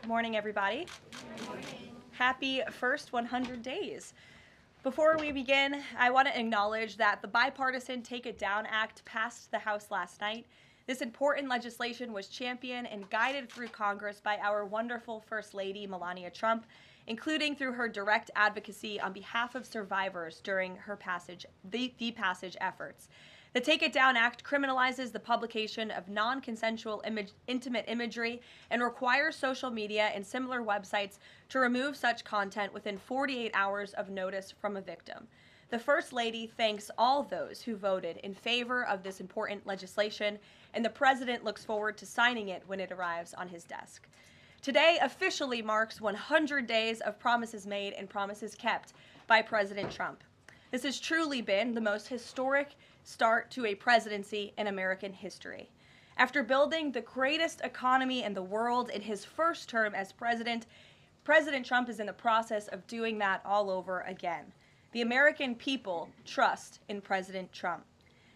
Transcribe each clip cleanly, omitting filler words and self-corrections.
Good morning, everybody. Good morning. Happy first 100 days. Before we begin, I want to acknowledge that the bipartisan Take It Down Act passed the House last night. This important legislation was championed and guided through Congress by our wonderful First Lady, Melania Trump, including through her direct advocacy on behalf of survivors during her passage efforts. The Take It Down Act criminalizes the publication of non-consensual intimate imagery and requires social media and similar websites to remove such content within 48 hours of notice from a victim. The First Lady thanks all those who voted in favor of this important legislation, and the President looks forward to signing it when it arrives on his desk. Today officially marks 100 days of promises made and promises kept by President Trump. This has truly been the most historic start to a presidency in American history. After building the greatest economy in the world in his first term as president, President Trump is in the process of doing that all over again. The American people trust in President Trump.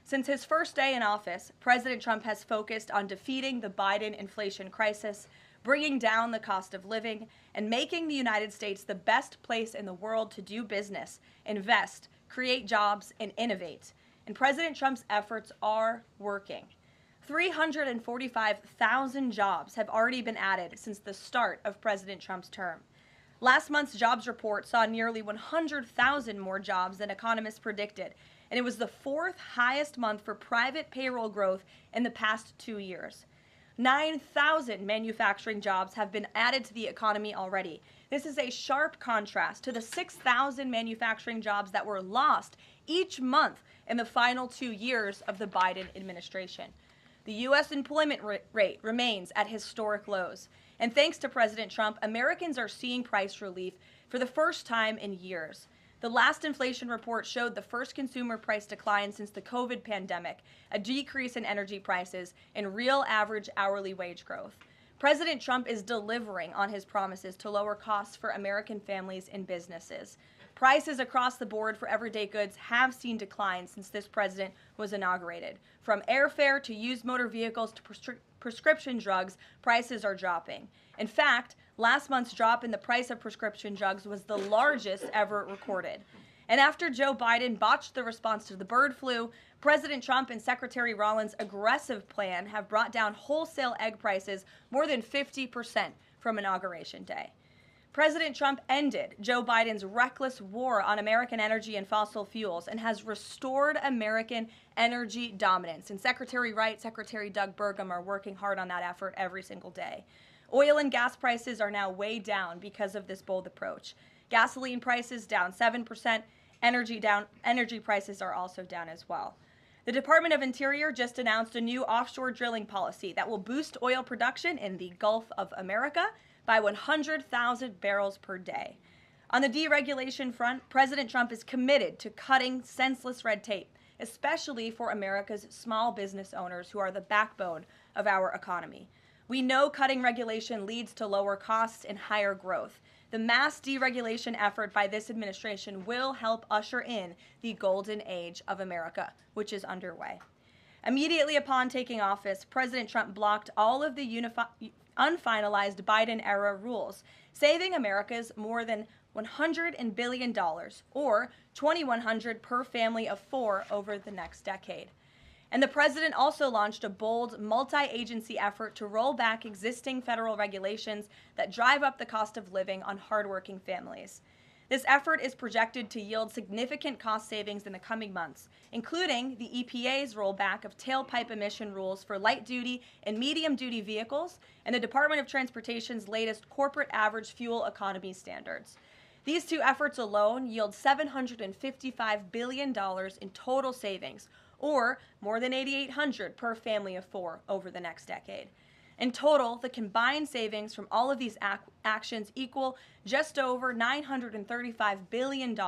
Since his first day in office, President Trump has focused on defeating the Biden inflation crisis, bringing down the cost of living, and making the United States the best place in the world to do business, invest, create jobs, and innovate. And President Trump's efforts are working. 345,000 jobs have already been added since the start of President Trump's term. Last month's jobs report saw nearly 100,000 more jobs than economists predicted, and it was the fourth highest month for private payroll growth in the past 2 years. 9,000 manufacturing jobs have been added to the economy already. This is a sharp contrast to the 6,000 manufacturing jobs that were lost each month in the final 2 years of the Biden administration. The U.S. employment rate remains at historic lows. And thanks to President Trump, Americans are seeing price relief for the first time in years. The last inflation report showed the first consumer price decline since the COVID pandemic, a decrease in energy prices, and real average hourly wage growth. President Trump is delivering on his promises to lower costs for American families and businesses. Prices across the board for everyday goods have seen declines since this president was inaugurated. From airfare to used motor vehicles to prescription drugs, prices are dropping. In fact, last month's drop in the price of prescription drugs was the largest ever recorded. And after Joe Biden botched the response to the bird flu, President Trump and Secretary Rollins' aggressive plan have brought down wholesale egg prices more than 50% from Inauguration Day. President Trump ended Joe Biden's reckless war on American energy and fossil fuels and has restored American energy dominance. And Secretary Wright, Secretary Doug Burgum are working hard on that effort every single day. Oil and gas prices are now way down because of this bold approach. Gasoline prices down 7%. Energy prices are also down as well. The Department of Interior just announced a new offshore drilling policy that will boost oil production in the Gulf of America by 100,000 barrels per day. On the deregulation front, President Trump is committed to cutting senseless red tape, especially for America's small business owners who are the backbone of our economy. We know cutting regulation leads to lower costs and higher growth. The mass deregulation effort by this administration will help usher in the golden age of America, which is underway. Immediately upon taking office, President Trump blocked all of the unfinalized Biden-era rules, saving Americans more than $100 billion, or $2,100 per family of four over the next decade. And the president also launched a bold multi-agency effort to roll back existing federal regulations that drive up the cost of living on hardworking families. This effort is projected to yield significant cost savings in the coming months, including the EPA's rollback of tailpipe emission rules for light-duty and medium-duty vehicles and the Department of Transportation's latest corporate average fuel economy standards. These two efforts alone yield $755 billion in total savings, or more than $8,800 per family of four over the next decade. In total, the combined savings from all of these actions equal just over $935 billion,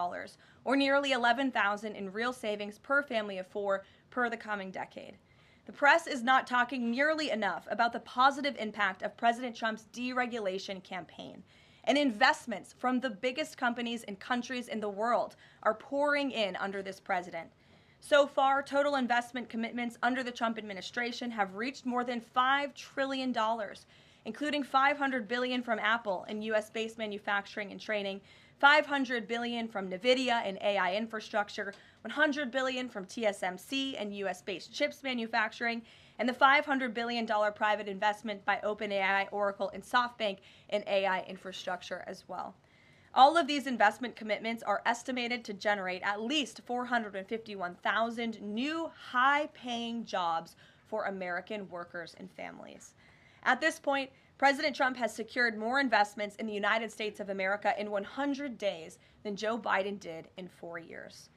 or nearly $11,000 in real savings per family of four per the coming decade. The press is not talking nearly enough about the positive impact of President Trump's deregulation campaign. And investments from the biggest companies and countries in the world are pouring in under this president. So far, total investment commitments under the Trump administration have reached more than $5 trillion. including $500 billion from Apple in U.S.-based manufacturing and training, $500 billion from NVIDIA in AI infrastructure, $100 billion from TSMC and U.S.-based chips manufacturing, and the $500 billion private investment by OpenAI, Oracle, and SoftBank in AI infrastructure as well. All of these investment commitments are estimated to generate at least 451,000 new high-paying jobs for American workers and families. At this point, President Trump has secured more investments in the United States of America in 100 days than Joe Biden did in 4 years.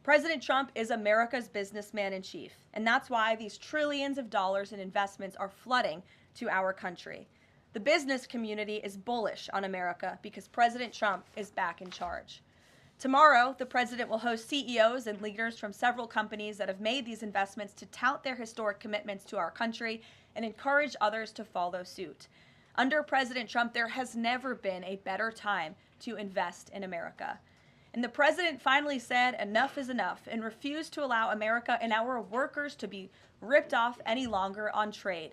President Trump is America's businessman in chief, and that's why these trillions of dollars in investments are flooding to our country. The business community is bullish on America because President Trump is back in charge. Tomorrow, the president will host CEOs and leaders from several companies that have made these investments to tout their historic commitments to our country and encourage others to follow suit. Under President Trump, there has never been a better time to invest in America. And the president finally said enough is enough and refused to allow America and our workers to be ripped off any longer on trade.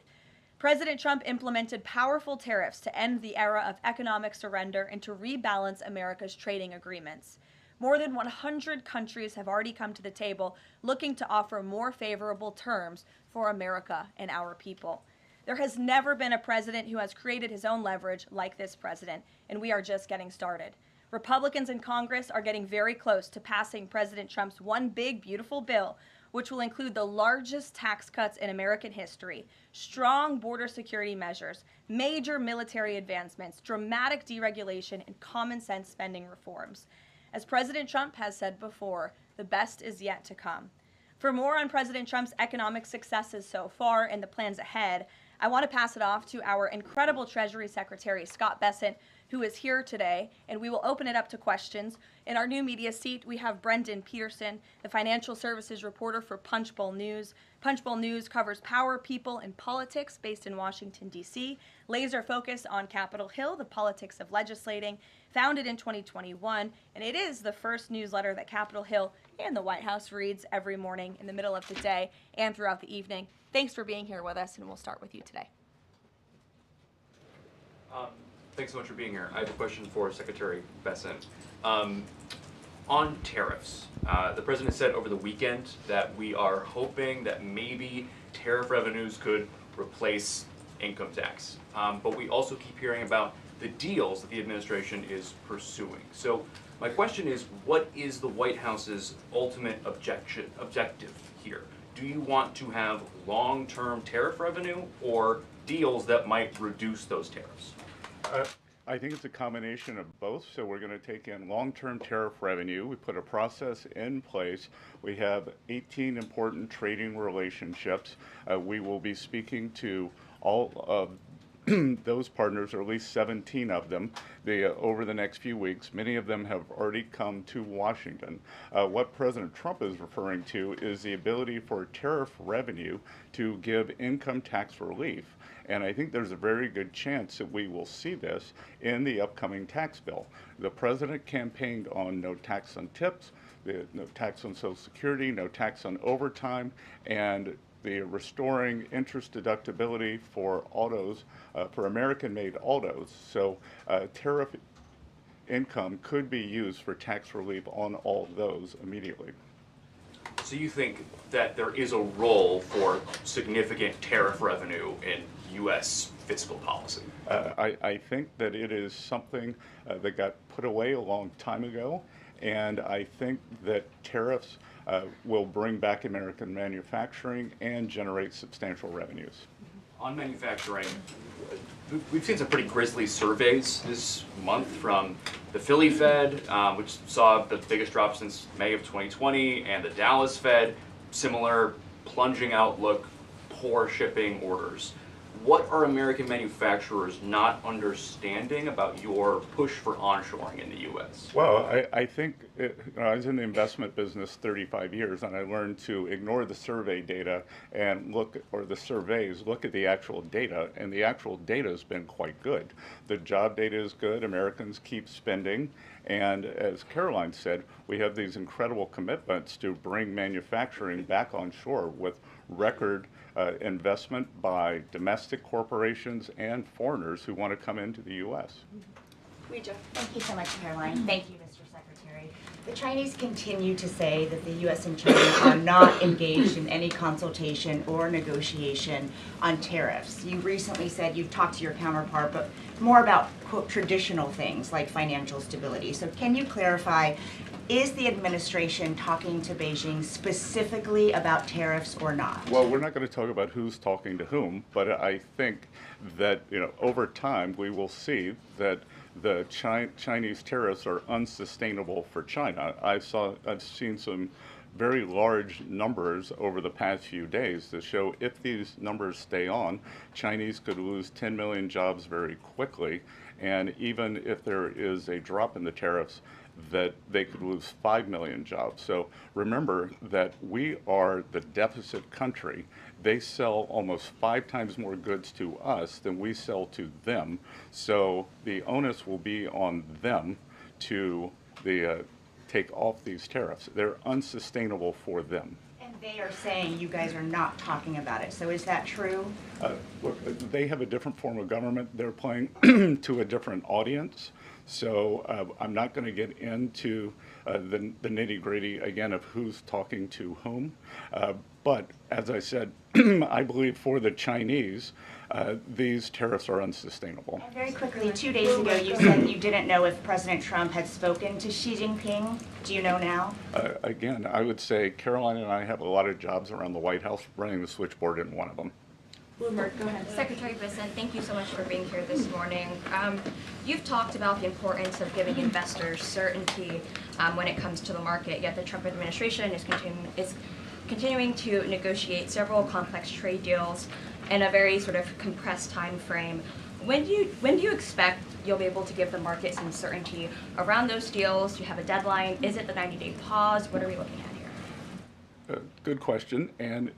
President Trump implemented powerful tariffs to end the era of economic surrender and to rebalance America's trading agreements. More than 100 countries have already come to the table looking to offer more favorable terms for America and our people. There has never been a president who has created his own leverage like this president, and we are just getting started. Republicans in Congress are getting very close to passing President Trump's One Big Beautiful Bill, which will include the largest tax cuts in American history, strong border security measures, major military advancements, dramatic deregulation, and common sense spending reforms. As President Trump has said before, the best is yet to come. For more on President Trump's economic successes so far and the plans ahead, I want to pass it off to our incredible Treasury Secretary, Scott Bessent, who is here today, and we will open it up to questions. In our new media seat, we have Brendan Peterson, the financial services reporter for Punchbowl News. Punchbowl News covers power, people, and politics based in Washington, D.C., laser focused on Capitol Hill, the politics of legislating, founded in 2021, and it is the first newsletter that Capitol Hill and the White House reads every morning in the middle of the day and throughout the evening. Thanks for being here with us, and we'll start with you today. Thanks so much for being here. I have a question for Secretary Bessent. On tariffs, the president said over the weekend that we are hoping that maybe tariff revenues could replace income tax. But we also keep hearing about the deals that the administration is pursuing. So my question is, what is the White House's ultimate objective here? Do you want to have long-term tariff revenue or deals that might reduce those tariffs? I think it's a combination of both. So we're going to take in long-term tariff revenue. We put a process in place. We have 18 important trading relationships. We will be speaking to all of those partners, or at least 17 of them, over the next few weeks. Many of them have already come to Washington. What President Trump is referring to is the ability for tariff revenue to give income tax relief. And I think there's a very good chance that we will see this in the upcoming tax bill. The president campaigned on no tax on tips, no tax on Social Security, no tax on overtime, and the restoring interest deductibility for autos, for American-made autos. So tariff income could be used for tax relief on all of those immediately. So you think that there is a role for significant tariff revenue in U.S. fiscal policy? I think that it is something that got put away a long time ago, and I think that tariffs will bring back American manufacturing and generate substantial revenues. On manufacturing, we've seen some pretty grisly surveys this month from the Philly Fed, which saw the biggest drop since May of 2020, and the Dallas Fed, similar plunging outlook, poor shipping orders. What are American manufacturers not understanding about your push for onshoring in the U.S.? Well, I think I was in the investment business 35 years, and I learned to ignore the survey data and look at the actual data, and the actual data has been quite good. The job data is good. Americans keep spending, and as Karoline said, we have these incredible commitments to bring manufacturing back on shore with record investment by domestic corporations and foreigners who want to come into the U.S. Thank you so much, Caroline. Thank you, Mr. Secretary. The Chinese continue to say that the U.S. and China are not engaged in any consultation or negotiation on tariffs. You recently said you've talked to your counterpart, but more about, quote, traditional things like financial stability. So can you clarify, is the administration talking to Beijing specifically about tariffs or not? Well, we're not going to talk about who's talking to whom, but I think that over time we will see that the Chinese tariffs are unsustainable for China. I've seen some very large numbers over the past few days that show if these numbers stay on, Chinese could lose 10 million jobs very quickly, and even if there is a drop in the tariffs, that they could lose 5 million jobs. So remember that we are the deficit country. They sell almost 5 times more goods to us than we sell to them. So the onus will be on them to take off these tariffs. They're unsustainable for them. And they are saying you guys are not talking about it. So is that true? Look, they have a different form of government. They're playing to a different audience. So I'm not going to get into the nitty-gritty again of who's talking to whom. But as I said, I believe for the Chinese, these tariffs are unsustainable. And very quickly, 2 days ago, you said you didn't know if President Trump had spoken to Xi Jinping. Do you know now? Again, I would say Caroline and I have a lot of jobs around the White House. Running the switchboard isn't one of them. Bloomberg, go ahead. Secretary Bessent, thank you so much for being here this morning. You've talked about the importance of giving investors certainty when it comes to the market, yet the Trump administration is continuing to negotiate several complex trade deals in a very sort of compressed time frame. When do you expect you'll be able to give the market some certainty around those deals? Do you have a deadline? Is it the 90-day pause? What are we looking at here? Good question. And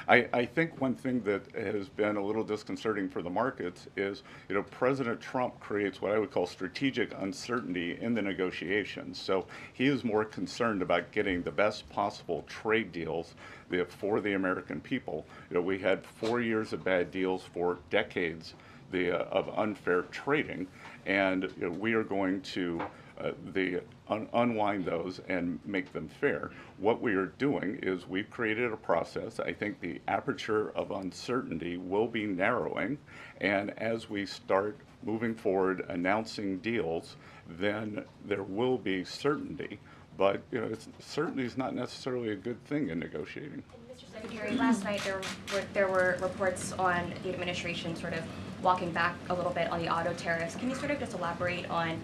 I think one thing that has been a little disconcerting for the markets is, President Trump creates what I would call strategic uncertainty in the negotiations. So he is more concerned about getting the best possible trade deals for the American people. We had 4 years of bad deals for decades of unfair trading, and we are going to unwind those and make them fair. What we are doing is we've created a process. I think the aperture of uncertainty will be narrowing, and as we start moving forward announcing deals, then there will be certainty. But certainty is not necessarily a good thing in negotiating. Mr. Secretary, last night there were reports on the administration sort of walking back a little bit on the auto tariffs. Can you sort of just elaborate on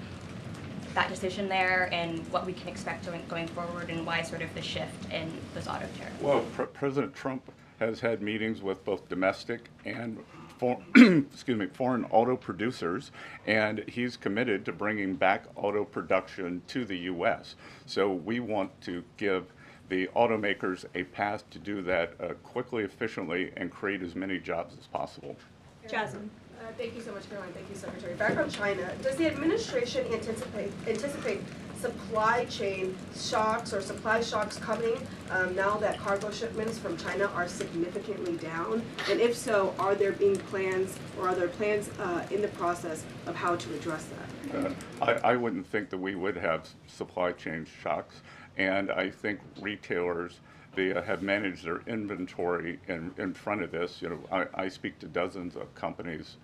that decision there and what we can expect going forward, and why sort of the shift in those auto tariffs? Well, President Trump has had meetings with both domestic and foreign auto producers, and he's committed to bringing back auto production to the U.S. So we want to give the automakers a path to do that quickly, efficiently, and create as many jobs as possible. Jasmine. Thank you so much, Caroline. Thank you, Secretary. Back on China, does the administration anticipate supply chain shocks or supply shocks coming now that cargo shipments from China are significantly down? And if so, are there plans in the process of how to address that? I wouldn't think that we would have supply chain shocks, and I think retailers have managed their inventory in front of this. I speak to dozens of companies,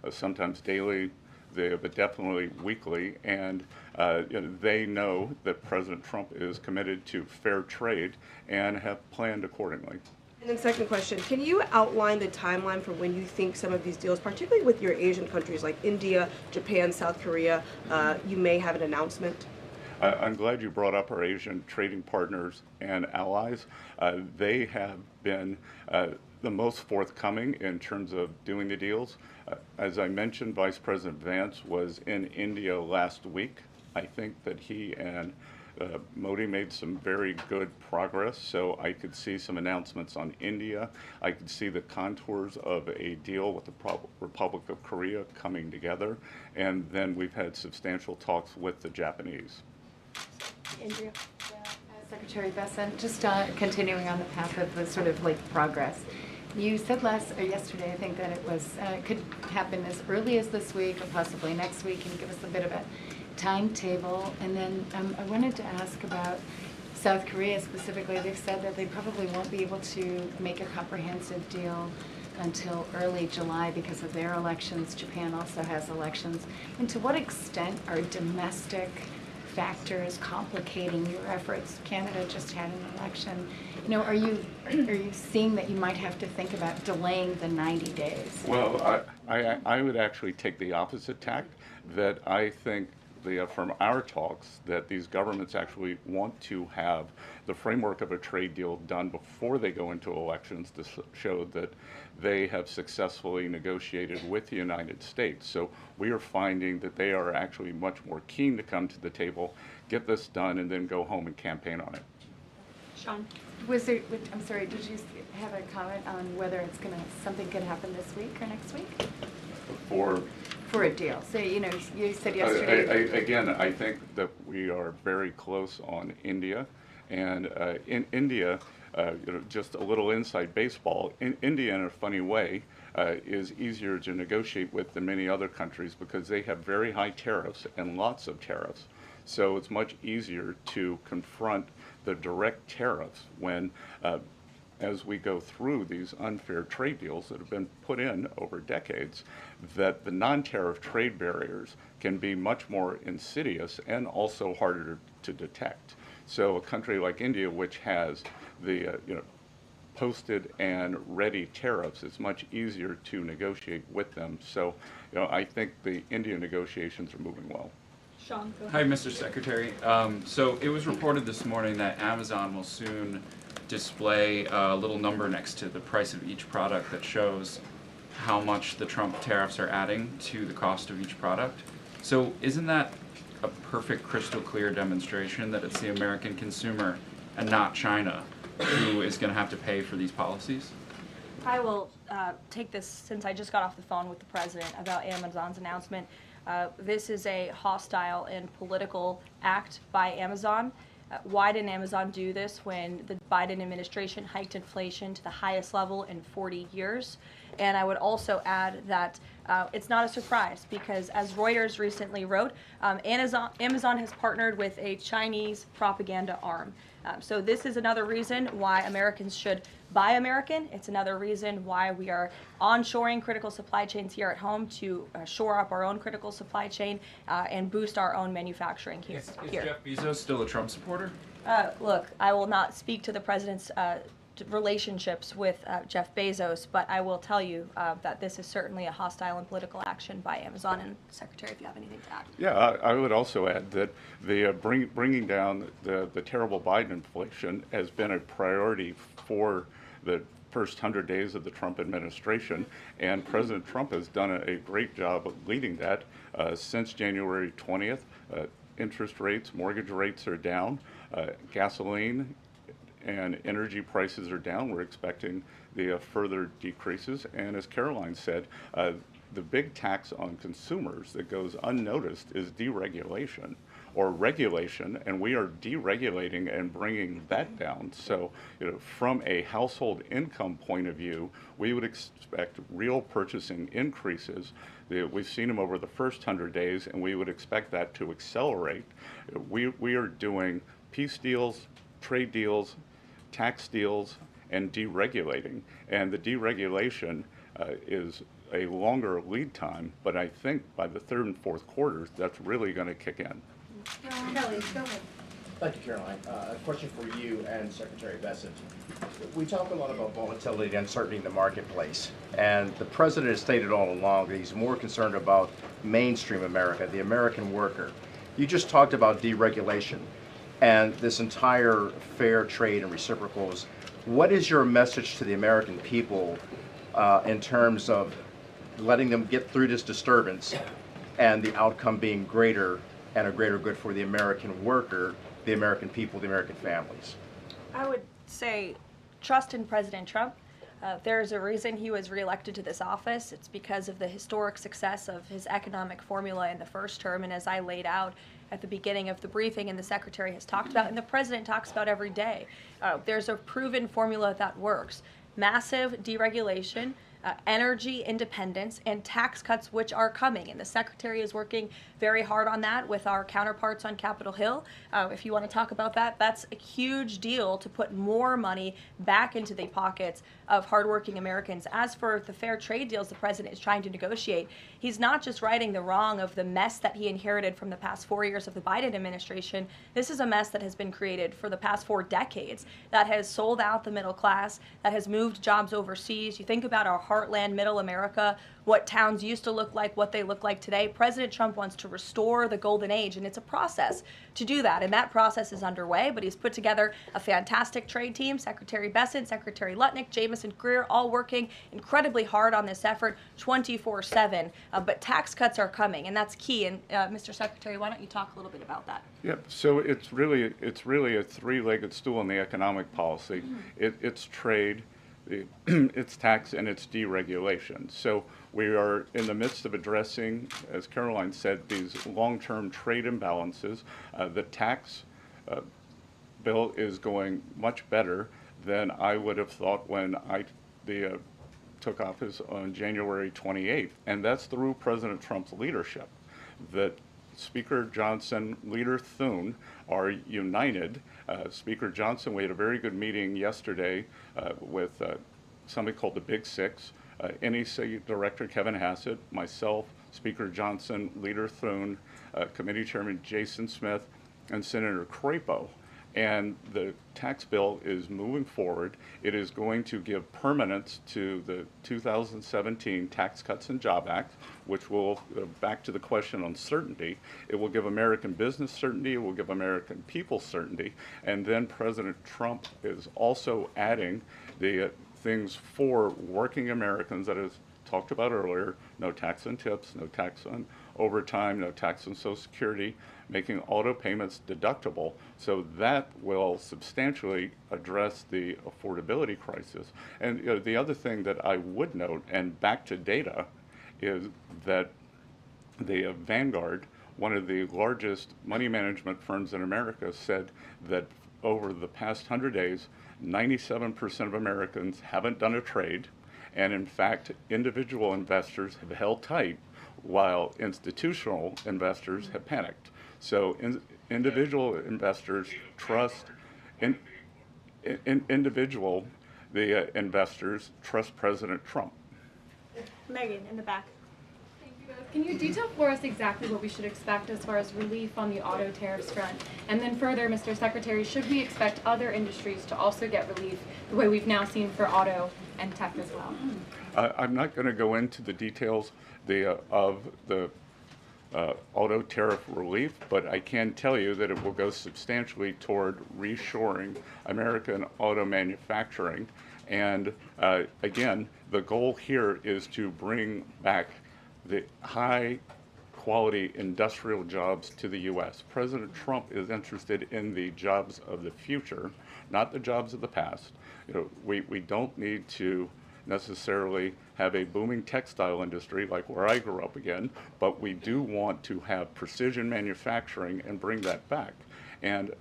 sometimes daily, but definitely weekly, and they know that President Trump is committed to fair trade and have planned accordingly. And then second question, can you outline the timeline for when you think some of these deals, particularly with your Asian countries like India, Japan, South Korea, you may have an announcement? I'm glad you brought up our Asian trading partners and allies. They have been the most forthcoming in terms of doing the deals. As I mentioned, Vice President Vance was in India last week. I think that he and Modi made some very good progress, so I could see some announcements on India. I could see the contours of a deal with the Republic of Korea coming together, and then we've had substantial talks with the Japanese. Andrea. Secretary Bessent, just continuing on the path of the sort of like progress. You said yesterday, I think, that it was could happen as early as this week or possibly next week. Can you give us a bit of a timetable? And then I wanted to ask about South Korea specifically. They've said that they probably won't be able to make a comprehensive deal until early July because of their elections. Japan also has elections. And to what extent are domestic factors complicating your efforts? Canada just had an election. You know, are you seeing that you might have to think about delaying the 90 days? Well, I would actually take the opposite tack, that I think from our talks that these governments actually want to have the framework of a trade deal done before they go into elections to show that they have successfully negotiated with the United States. So we are finding that they are actually much more keen to come to the table, get this done, and then go home and campaign on it. Sean? I'm sorry, did you have a comment on whether something could happen this week or next week? For a deal. So, you know, you said yesterday. Again, I think that we are very close on India. And in India, just a little inside baseball, India, in a funny way, is easier to negotiate with than many other countries because they have very high tariffs and lots of tariffs. So it's much easier to confront the direct tariffs when as we go through these unfair trade deals that have been put in over decades, that the non-tariff trade barriers can be much more insidious and also harder to detect. So a country like India, which has the posted and ready tariffs, it's much easier to negotiate with them. So I think the India negotiations are moving well. Sean, go Hi, ahead. Mr. Secretary. So it was reported this morning that Amazon will soon display a little number next to the price of each product that shows how much the Trump tariffs are adding to the cost of each product. So isn't that a perfect crystal clear demonstration that it's the American consumer and not China who is going to have to pay for these policies? I will take this since I just got off the phone with the president about Amazon's announcement. This is a hostile and political act by Amazon. Why didn't Amazon do this when the Biden administration hiked inflation to the highest level in 40 years? And I would also add that it's not a surprise because, as Reuters recently wrote, Amazon has partnered with a Chinese propaganda arm. So this is another reason why Americans should buy American. It's another reason why we are onshoring critical supply chains here at home to shore up our own critical supply chain and boost our own manufacturing here. Is Jeff Bezos still a Trump supporter? Look, I will not speak to the president's relationships with Jeff Bezos, but I will tell you that this is certainly a hostile and political action by Amazon. And Secretary, if you have anything to add. Yeah, I would also add that the bringing down the terrible Biden inflation has been a priority for the first 100 days of the Trump administration, and President Trump has done a great job of leading that. Since January 20th, interest rates, mortgage rates are down, gasoline and energy prices are down. We're expecting the further decreases, and as Karoline said, the big tax on consumers that goes unnoticed is deregulation or regulation, and we are deregulating and bringing that down. So, from a household income point of view, we would expect real purchasing increases. We've seen them over the first 100 days, and we would expect that to accelerate. We are doing peace deals, trade deals, tax deals, and deregulating. And the deregulation is a longer lead time, but I think by the third and fourth quarters, that's really going to kick in. Kelly, go ahead. Thank you, Caroline. A question for you and Secretary Bessent. We talk a lot about volatility and uncertainty in the marketplace, and the president has stated all along that he's more concerned about mainstream America, the American worker. You just talked about deregulation and this entire fair trade and reciprocals. What is your message to the American people in terms of letting them get through this disturbance and the outcome being greater and a greater good for the American worker, the American people, the American families? I would say trust in President Trump. There's a reason he was reelected to this office. It's because of the historic success of his economic formula in the first term, and as I laid out at the beginning of the briefing and the Secretary has talked about and the President talks about every day, there's a proven formula that works. Massive deregulation, energy independence, and tax cuts, which are coming. And the Secretary is working very hard on that with our counterparts on Capitol Hill. If you want to talk about that, that's a huge deal to put more money back into the pockets of hardworking Americans. As for the fair trade deals the President is trying to negotiate, he's not just righting the wrong of the mess that he inherited from the past 4 years of the Biden administration. This is a mess that has been created for the past 4 decades that has sold out the middle class, that has moved jobs overseas. You think about our heartland, middle America, what towns used to look like, what they look like today. President Trump wants to restore the golden age, and it's a process to do that. And that process is underway, but he's put together a fantastic trade team. Secretary Bessent, Secretary Lutnick, Jamieson Greer, all working incredibly hard on this effort 24/7. But tax cuts are coming, and that's key. And Mr. Secretary, why don't you talk a little bit about that? Yep. So it's really a three-legged stool in the economic policy. It's trade, it's tax, and it's deregulation. So we are in the midst of addressing, as Karoline said, these long-term trade imbalances. The tax bill is going much better than I would have thought when I took office on January 28th, and that's through President Trump's leadership. That Speaker Johnson, Leader Thune are united. Speaker Johnson, we had a very good meeting yesterday with somebody called the Big Six, NEC Director Kevin Hassett, myself, Speaker Johnson, Leader Thune, Committee Chairman Jason Smith, and Senator Crapo. And the tax bill is moving forward. It is going to give permanence to the 2017 Tax Cuts and Job Act, which will, back to the question on certainty, it will give American business certainty, it will give American people certainty, and then President Trump is also adding the things for working Americans that is talked about earlier: no tax on tips, no tax on overtime, no tax on Social Security, making auto payments deductible. So that will substantially address the affordability crisis. And the other thing that I would note, and back to data, is that the Vanguard, one of the largest money management firms in America, said that over the past 100 days, 97% of Americans haven't done a trade, and in fact, individual investors have held tight while institutional investors have panicked. So individual investors trust, investors trust President Trump. Megan, in the back. Thank you. Can you detail for us exactly what we should expect as far as relief on the auto tariffs front? And then further, Mr. Secretary, should we expect other industries to also get relief the way we've now seen for auto and tech as well? I'm not going to go into the details of the auto tariff relief, but I can tell you that it will go substantially toward reshoring American auto manufacturing. And again, the goal here is to bring back the high quality industrial jobs to the U.S. President Trump is interested in the jobs of the future, not the jobs of the past. We don't need to necessarily have a booming textile industry like where I grew up again, but we do want to have precision manufacturing and bring that back. And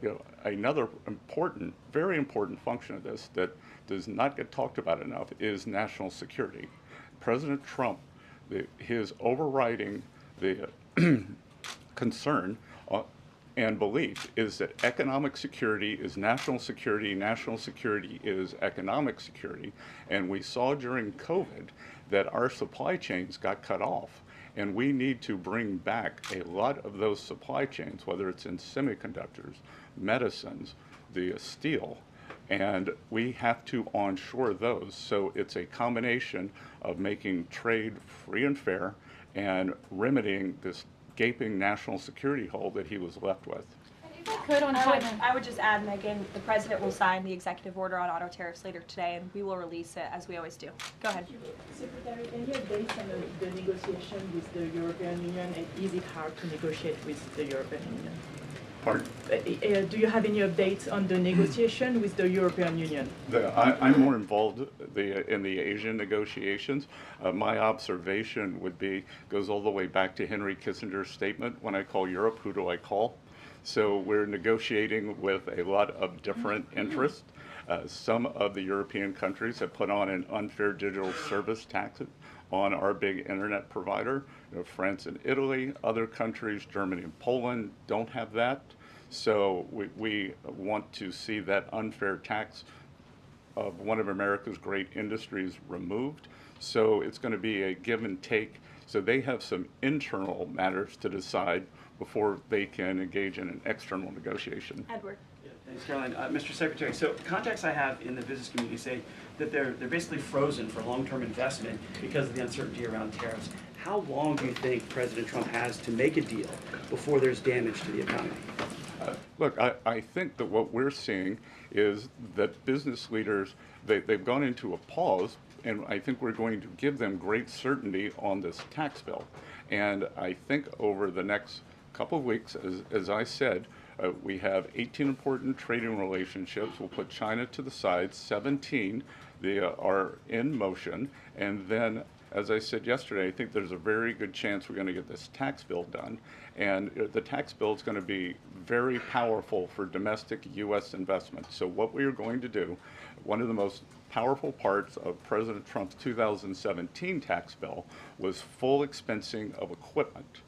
another important, very important function of this that does not get talked about enough is national security. President Trump, his overriding the concern and belief is that economic security is national security is economic security. And we saw during COVID that our supply chains got cut off. And we need to bring back a lot of those supply chains, whether it's in semiconductors, medicines, the steel, and we have to onshore those. So it's a combination of making trade free and fair and remedying this gaping national security hole that he was left with. If I could on China. I would just add, Megan, the President will sign the executive order on auto tariffs later today, and we will release it as we always do. Go ahead. Secretary, can you update on the negotiation with the European Union, and is it hard to negotiate with the European Union? Pardon? Do you have any updates on the negotiation with the European Union? I'm more involved in the Asian negotiations. My observation would be, goes all the way back to Henry Kissinger's statement, when I call Europe, who do I call? So we're negotiating with a lot of different interests. Some of the European countries have put on an unfair digital service tax on our big internet provider. France and Italy, other countries, Germany and Poland, don't have that. So we want to see that unfair tax of one of America's great industries removed. So it's going to be a give and take. So they have some internal matters to decide before they can engage in an external negotiation. Edward. Thanks, Caroline. Mr. Secretary, so contacts I have in the business community say that they're basically frozen for long-term investment because of the uncertainty around tariffs. How long do you think President Trump has to make a deal before there's damage to the economy? Look, I think that what we're seeing is that business leaders, they've gone into a pause, and I think we're going to give them great certainty on this tax bill. And I think over the next couple of weeks, as I said, we have 18 important trading relationships. We'll put China to the side. 17 are in motion. And then, as I said yesterday, I think there's a very good chance we're going to get this tax bill done. And the tax bill is going to be very powerful for domestic U.S. investment. So what we are going to do, one of the most powerful parts of President Trump's 2017 tax bill was full expensing of equipment.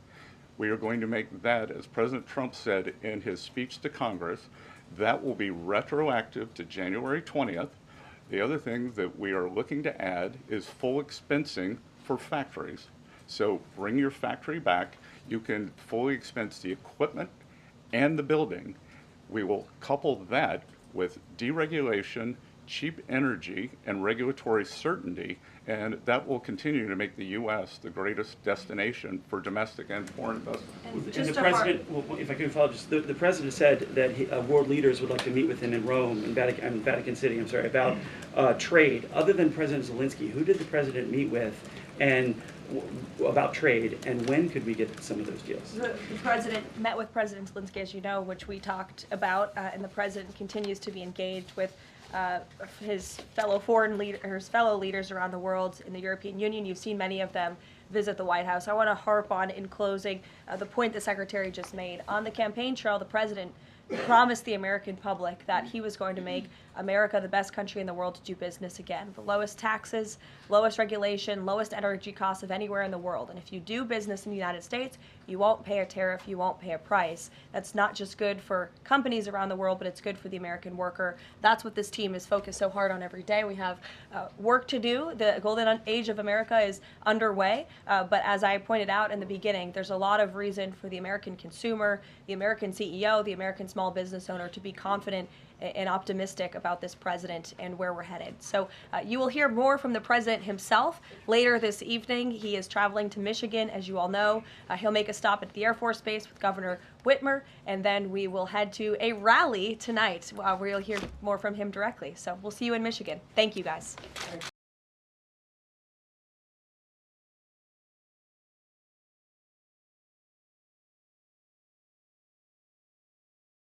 We are going to make that, as President Trump said in his speech to Congress, that will be retroactive to January 20th. The other thing that we are looking to add is full expensing for factories. So bring your factory back. You can fully expense the equipment and the building. We will couple that with deregulation, cheap energy, and regulatory certainty, and that will continue to make the U.S. the greatest destination for domestic and foreign investment. And the president, well, if I could follow, just the president said that world leaders would like to meet with him in Rome, in Vatican City, about trade. Other than President Zelensky, who did the president meet with, and about trade, and when could we get some of those deals? The president met with President Zelensky, as you know, which we talked about, and the president continues to be engaged with his fellow fellow leaders around the world in the European Union. You've seen many of them visit the White House. I want to harp on, in closing, the point the Secretary just made. On the campaign trail, the president promised the American public that he was going to make America the best country in the world to do business again. The lowest taxes, lowest regulation, lowest energy costs of anywhere in the world. And if you do business in the United States, you won't pay a tariff, you won't pay a price. That's not just good for companies around the world, but it's good for the American worker. That's what this team is focused so hard on every day. We have work to do. The golden age of America is underway. But as I pointed out in the beginning, there's a lot of reason for the American consumer, the American CEO, the American small business owner to be confident and optimistic about this president and where we're headed. So you will hear more from the president himself later this evening. He is traveling to Michigan, as you all know. He'll make a stop at the Air Force Base with Governor Whitmer, and then we will head to a rally tonight where you'll hear more from him directly. So we'll see you in Michigan. Thank you, guys.